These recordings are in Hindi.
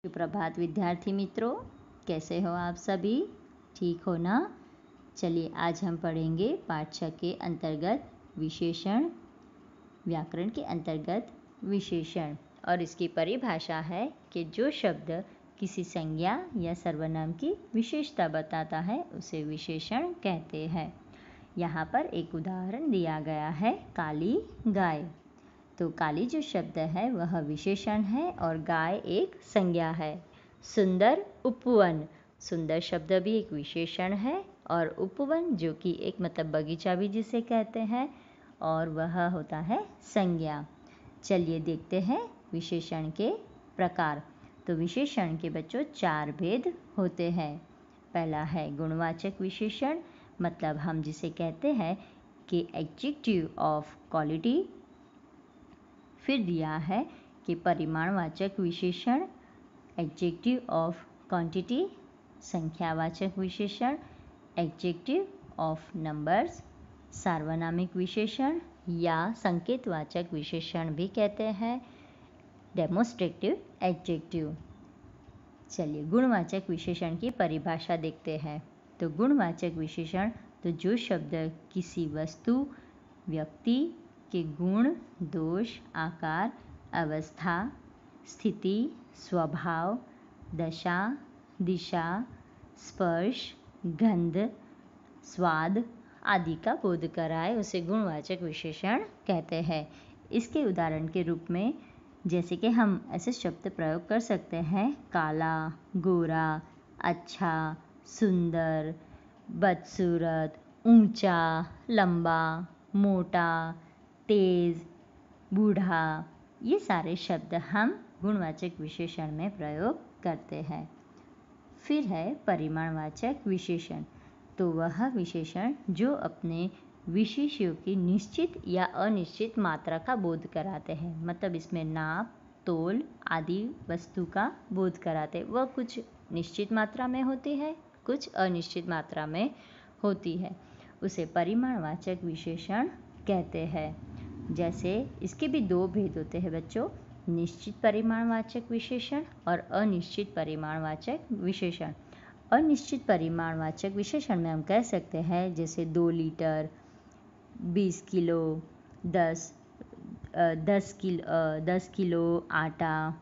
सुप्रभात विद्यार्थी मित्रों, कैसे हो आप सभी? ठीक हो ना? चलिए आज हम पढ़ेंगे पाठ 6 के अंतर्गत विशेषण, व्याकरण के अंतर्गत विशेषण। और इसकी परिभाषा है कि जो शब्द किसी संज्ञा या सर्वनाम की विशेषता बताता है उसे विशेषण कहते हैं। यहाँ पर एक उदाहरण दिया गया है, काली गाय। तो काली जो शब्द है वह विशेषण है और गाय एक संज्ञा है। सुंदर उपवन, सुंदर शब्द भी एक विशेषण है और उपवन जो कि एक मतलब बगीचा भी जिसे कहते हैं, और वह होता है संज्ञा। चलिए देखते हैं विशेषण के प्रकार। तो विशेषण के बच्चों 4 भेद होते हैं। पहला है गुणवाचक विशेषण, मतलब हम जिसे कहते हैं कि एडजेक्टिव ऑफ क्वालिटी। फिर दिया है कि परिमाणवाचक विशेषण, एडजेक्टिव ऑफ क्वांटिटी। संख्यावाचक विशेषण, एडजेक्टिव ऑफ नंबर्स। सार्वनामिक विशेषण या संकेतवाचक विशेषण भी कहते हैं, डेमोस्ट्रेटिव एडजेक्टिव। चलिए गुणवाचक विशेषण की परिभाषा देखते हैं। तो गुणवाचक विशेषण तो जो शब्द किसी वस्तु, व्यक्ति के गुण, दोष, आकार, अवस्था, स्थिति, स्वभाव, दशा, दिशा, स्पर्श, गंध, स्वाद आदि का बोध कराए उसे गुणवाचक विशेषण कहते हैं। इसके उदाहरण के रूप में जैसे कि हम ऐसे शब्द प्रयोग कर सकते हैं, काला, गोरा, अच्छा, सुंदर, बदसूरत, ऊंचा, लंबा, मोटा, तेज, बूढ़ा। ये सारे शब्द हम गुणवाचक विशेषण में प्रयोग करते हैं। फिर है परिमाणवाचक विशेषण। तो वह विशेषण जो अपने विशेष्यों की निश्चित या अनिश्चित मात्रा का बोध कराते हैं, मतलब इसमें नाप, तोल आदि वस्तु का बोध कराते हैं। वह कुछ निश्चित मात्रा में होती है, कुछ अनिश्चित मात्रा में होती है, उसे परिमाणवाचक विशेषण कहते हैं। जैसे इसके भी 2 भेद होते हैं बच्चों, निश्चित परिमाणवाचक विशेषण और अनिश्चित परिमाणवाचक विशेषण। अनिश्चित परिमाणवाचक विशेषण में हम कह सकते हैं जैसे 2 लीटर, 20 किलो, 10 किलो आटा।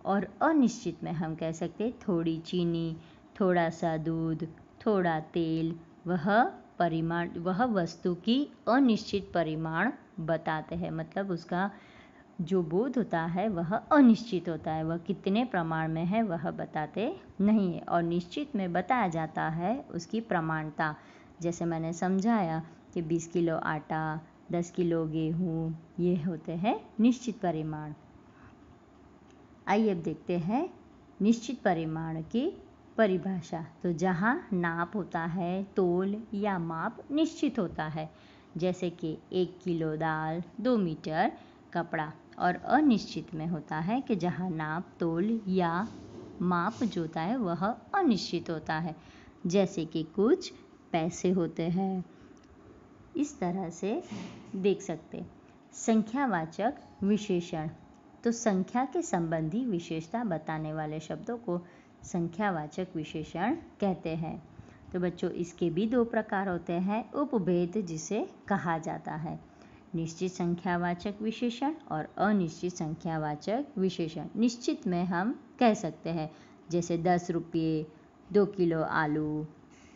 और अनिश्चित में हम कह सकते हैं थोड़ी चीनी, थोड़ा सा दूध, थोड़ा तेल। वह वस्तु की अनिश्चित परिमाण बताते हैं, मतलब उसका जो बोध होता है वह अनिश्चित होता है, वह कितने प्रमाण में है वह बताते नहीं है। और निश्चित में बताया जाता है उसकी प्रमाणता, जैसे मैंने समझाया कि 20 किलो आटा, 10 किलो गेहूँ, ये होते हैं निश्चित परिमाण। आइए अब देखते हैं निश्चित परिमाण की परिभाषा। तो जहाँ नाप होता है, तोल या माप निश्चित होता है, जैसे कि 1 किलो दाल, 2 मीटर कपड़ा। और अनिश्चित में होता है कि जहाँ नाप, तोल या माप जो होता है वह अनिश्चित होता है, जैसे कि कुछ पैसे होते हैं। इस तरह से देख सकते। संख्यावाचक विशेषण। तो संख्या के संबंधी विशेषता बताने वाले शब्दों को संख्यावाचक विशेषण कहते हैं। तो बच्चों इसके भी 2 प्रकार होते हैं, उपभेद जिसे कहा जाता है, निश्चित संख्यावाचक विशेषण और अनिश्चित संख्यावाचक विशेषण। निश्चित में हम कह सकते हैं जैसे 10 रुपये, 2 किलो आलू।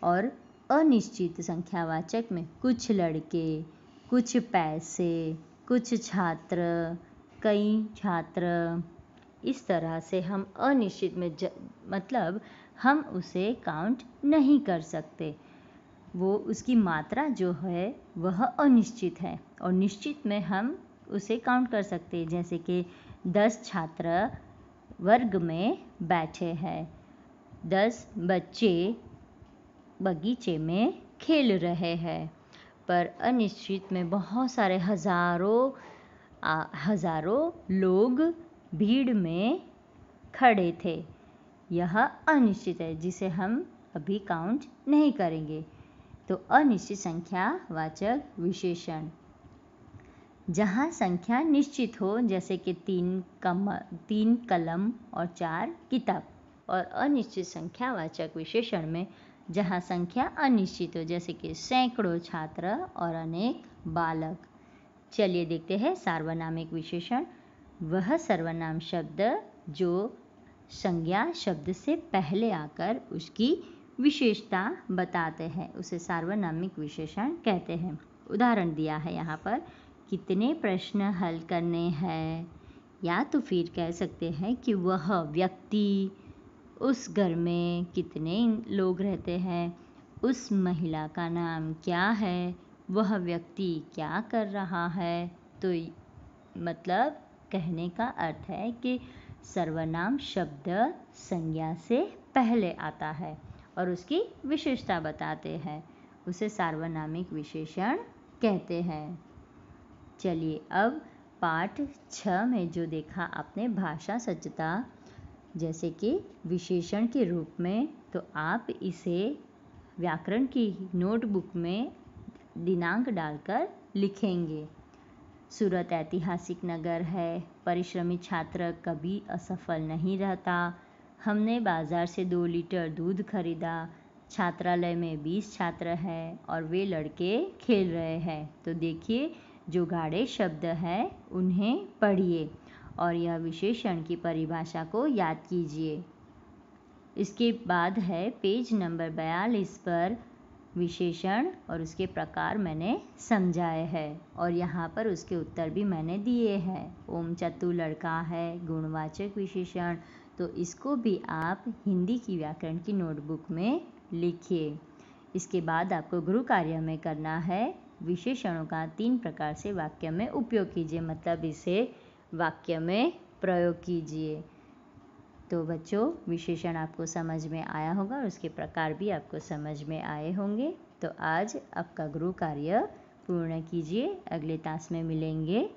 और अनिश्चित संख्यावाचक में कुछ लड़के, कुछ पैसे, कुछ छात्र, कई छात्र। इस तरह से हम अनिश्चित में मतलब हम उसे काउंट नहीं कर सकते, वो उसकी मात्रा जो है वह अनिश्चित है। और निश्चित में हम उसे काउंट कर सकते हैं, जैसे कि 10 छात्र वर्ग में बैठे हैं, 10 बच्चे बगीचे में खेल रहे हैं। पर अनिश्चित में बहुत सारे हजारों लोग भीड़ में खड़े थे। यह अनिश्चित है जिसे हम अभी काउंट नहीं करेंगे। तो अनिश्चित संख्यावाचक विशेषण, जहाँ संख्या निश्चित हो, जैसे कि 3 कलम और 4 किताब, और अनिश्चित संख्यावाचक विशेषण में जहाँ संख्या अनिश्चित हो, जैसे कि सैकड़ों छात्र और अनेक बालक। चलिए देखते हैं सार्वनामिक विशेषण। वह सर्वनाम शब्द जो संज्ञा शब्द से पहले आकर उसकी विशेषता बताते हैं उसे सार्वनामिक विशेषण कहते हैं। उदाहरण दिया है यहाँ पर, कितने प्रश्न हल करने हैं, या तो फिर कह सकते हैं कि वह व्यक्ति, उस घर में कितने लोग रहते हैं, उस महिला का नाम क्या है, वह व्यक्ति क्या कर रहा है। तो मतलब कहने का अर्थ है कि सर्वनाम शब्द संज्ञा से पहले आता है और उसकी विशेषता बताते हैं, उसे सार्वनामिक विशेषण कहते हैं। चलिए अब पाठ 6 में जो देखा आपने भाषा सज्जता जैसे कि विशेषण के रूप में, तो आप इसे व्याकरण की नोटबुक में दिनांक डालकर लिखेंगे। सूरत ऐतिहासिक नगर है, परिश्रमी छात्र कभी असफल नहीं रहता, हमने बाजार से 2 लीटर दूध खरीदा, छात्रालय में 20 छात्र हैं और वे लड़के खेल रहे हैं। तो देखिए जो गाढ़े शब्द हैं उन्हें पढ़िए और यह विशेषण की परिभाषा को याद कीजिए। इसके बाद है पेज नंबर 42 पर विशेषण और उसके प्रकार मैंने समझाए हैं और यहाँ पर उसके उत्तर भी मैंने दिए हैं। ओम चतु लड़का है गुणवाचक विशेषण, तो इसको भी आप हिंदी की व्याकरण की नोटबुक में लिखिए। इसके बाद आपको गृह कार्य में करना है, विशेषणों का 3 प्रकार से वाक्य में उपयोग कीजिए, मतलब इसे वाक्य में प्रयोग कीजिए। तो बच्चों विशेषण आपको समझ में आया होगा और उसके प्रकार भी आपको समझ में आए होंगे। तो आज आपका गृह कार्य पूर्ण कीजिए, अगले तास में मिलेंगे।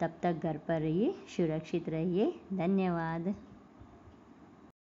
तब तक घर पर रहिए, सुरक्षित रहिए। धन्यवाद।